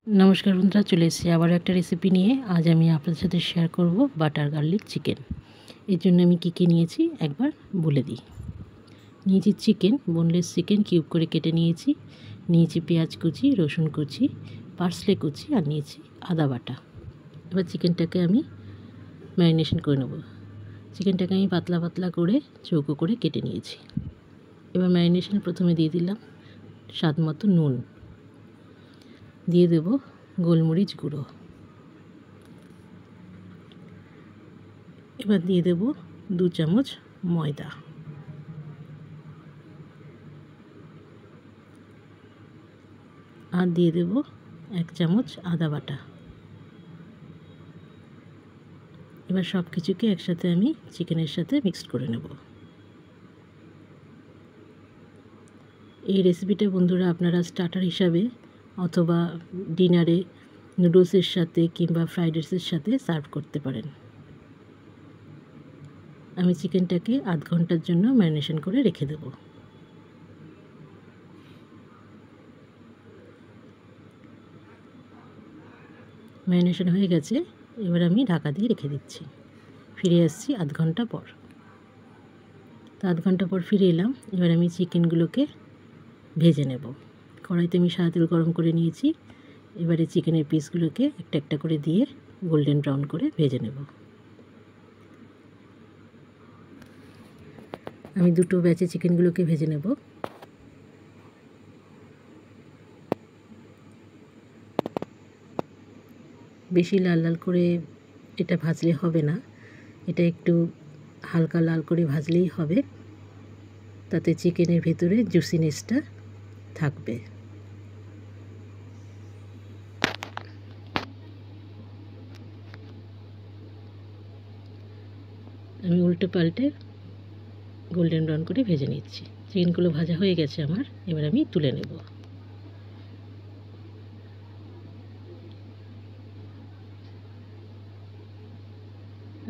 নমস্কার বন্ধুরা, চলে এসেছি আবারও একটা রেসিপি নিয়ে। আজ আমি আপনাদের সাথে শেয়ার করব বাটার গার্লিক চিকেন। এর জন্য আমি কী নিয়েছি একবার বলে দিই। নিয়েছি চিকেন, বোনলেস চিকেন কিউব করে কেটে নিয়েছি। নিয়েছি পেঁয়াজ কুচি, রসুন কুচি, পার্সলে কুচি, আর নিয়েছি আদা বাটা। এবার চিকেনটাকে আমি ম্যারিনেশন করে নেব। চিকেনটাকে আমি পাতলা পাতলা করে চৌকো করে কেটে নিয়েছি। এবার ম্যারিনেশন প্রথমে দিয়ে দিলাম স্বাদ মতো নুন, দিয়ে দেব গোলমরিচ গুঁড়ো, এবার দিয়ে দেব 2 চামচ ময়দা, আর দিয়ে দেব 1 চামচ আদা বাটা। এবার সব কিছুকে একসাথে আমি চিকেনের সাথে মিক্সড করে নেব। এই রেসিপিটা বন্ধুরা আপনারা স্টার্টার হিসাবে অথবা ডিনারে নুডলসের সাথে কিংবা ফ্রাইড রাইসের সাথে সার্ভ করতে পারেন। আমি চিকেনটাকে আধ ঘন্টার জন্য ম্যারিনেশন করে রেখে দেব। ম্যারিনেশন হয়ে গেছে, এবার আমি ঢাকা দিয়ে রেখে দিচ্ছি। ফিরে আসছি আধ ঘন্টা পর। তো আধ ঘন্টা পর ফিরে এলাম। এবার আমি চিকেনগুলোকে ভেজে নেব। কড়াইতে আমি সাদা তেল গরম করে নিয়েছি। এবারে চিকেনের পিসগুলোকে একটা একটা করে দিয়ে গোল্ডেন ব্রাউন করে ভেজে নেব। আমি দুটো ব্যাচে চিকেনগুলোকে ভেজে নেব। বেশি লাল লাল করে এটা ভাজলে হবে না, এটা একটু হালকা লাল করে ভাজলেই হবে, তাতে চিকেনের ভেতরে জুসিনেসটা থাকবে। আমি উল্টে পাল্টে গোল্ডেন ব্রাউন করে ভেজে নিচ্ছি। চিকেনগুলো ভাজা হয়ে গেছে আমার, এবার আমি তুলে নেব।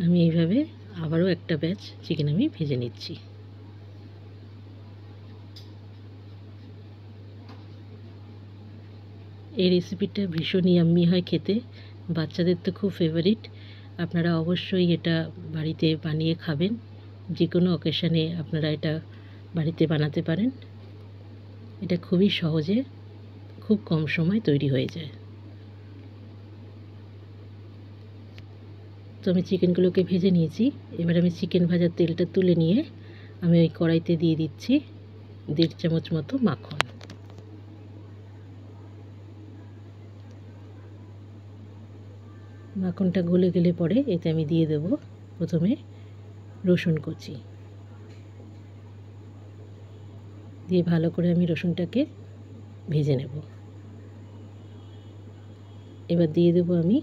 আমি এইভাবে আবারও একটা ব্যাচ চিকেন আমি ভেজে নিচ্ছি। এই রেসিপিটা ভীষণ ইয়াম্মি হয় খেতে, বাচ্চাদের তো খুব ফেভারিট। আপনারা অবশ্যই এটা বাড়িতে বানিয়ে খাবেন। যে কোনো অকেশানে আপনারা এটা বাড়িতে বানাতে পারেন। এটা খুবই সহজে খুব কম সময় তৈরি হয়ে যায়। তো আমি চিকেনগুলোকে ভেজে নিয়েছি। এবার আমি চিকেন ভাজার তেলটা তুলে নিয়ে আমি ওই কড়াইতে দিয়ে দিচ্ছি 1.5 চামচ মতো মাখন। মাখনটা গলে গেলে পরে এতে আমি দিয়ে দেব প্রথমে রসুন কুচি, দিয়ে ভালো করে আমি রসুনটাকে ভেজে নেব। এবার দিয়ে দেব আমি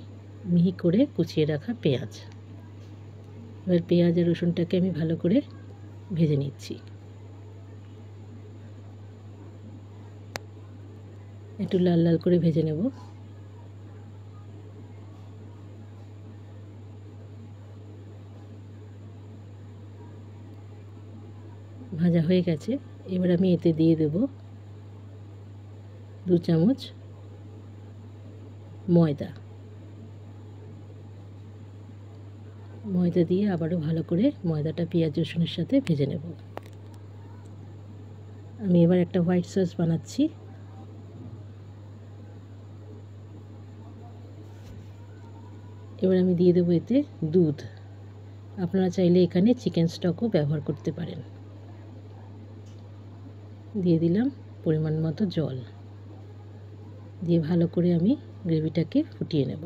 মিহি করে কুচিয়ে রাখা পেঁয়াজ। এবার পেঁয়াজ আর রসুনটাকে আমি ভালো করে ভেজে নিচ্ছি। একটু লাল লাল করে ভেজে নেব। ভাজা হয়ে গেছে, এবার আমি এতে দিয়ে দেব 2 চামচ ময়দা। ময়দা দিয়ে আবারও ভালো করে ময়দাটা পেঁয়াজ রসুনের সাথে ভেজে নেব। আমি এবার একটা হোয়াইট সস বানাচ্ছি। এবার আমি দিয়ে দেবো এতে দুধ। আপনারা চাইলে এখানে চিকেন স্টকও ব্যবহার করতে পারেন। দিয়ে দিলাম পরিমাণ মতো জল, দিয়ে ভালো করে আমি গ্রেভিটাকে ফুটিয়ে নেব।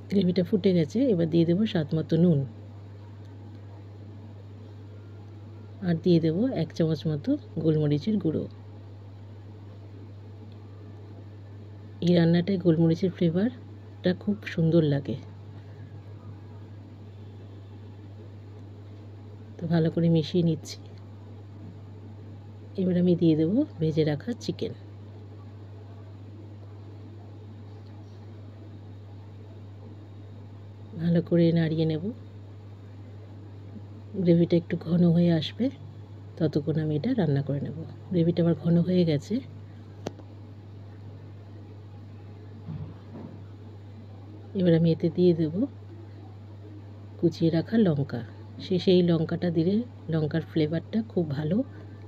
গ্রেভিটা ফুটে গেছে, এবার দিয়ে দেবো স্বাদ মতো নুন, আর দিয়ে দেবো 1 চামচ মতো গোলমরিচের গুঁড়ো। এই রান্নাটায় গোলমরিচের ফ্লেভারটা খুব সুন্দর লাগে। তো ভালো করে মিশিয়ে নিচ্ছি। এবার আমি দিয়ে দেবো ভেজে রাখা চিকেন। ভালো করে নাড়িয়ে নেব। গ্রেভিটা একটু ঘন হয়ে আসবে, ততক্ষণ আমি এটা রান্না করে নেব। গ্রেভিটা আমার ঘন হয়ে গেছে। এবার আমি এতে দিয়ে দেব কুচিয়ে রাখা লঙ্কা। সেই লঙ্কাটা দিলে লঙ্কার ফ্লেভারটা খুব ভালো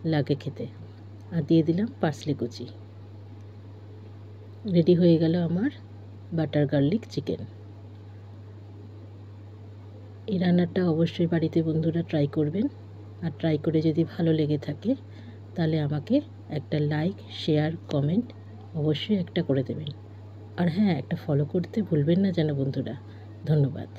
লাগে খেতে। আর দিয়ে দিলাম পার্সলে কুচি। রেডি হয়ে গেল আমার বাটার গার্লিক চিকেন। এই রান্নাটা অবশ্যই বাড়িতে বন্ধুরা ট্রাই করবেন। আর ট্রাই করে যদি ভালো লেগে থাকে তাহলে আমাকে একটা লাইক, শেয়ার, কমেন্ট অবশ্যই একটা করে দেবেন। আর হ্যাঁ, একটা ফলো করতে ভুলবেন না যেন বন্ধুরা। ধন্যবাদ।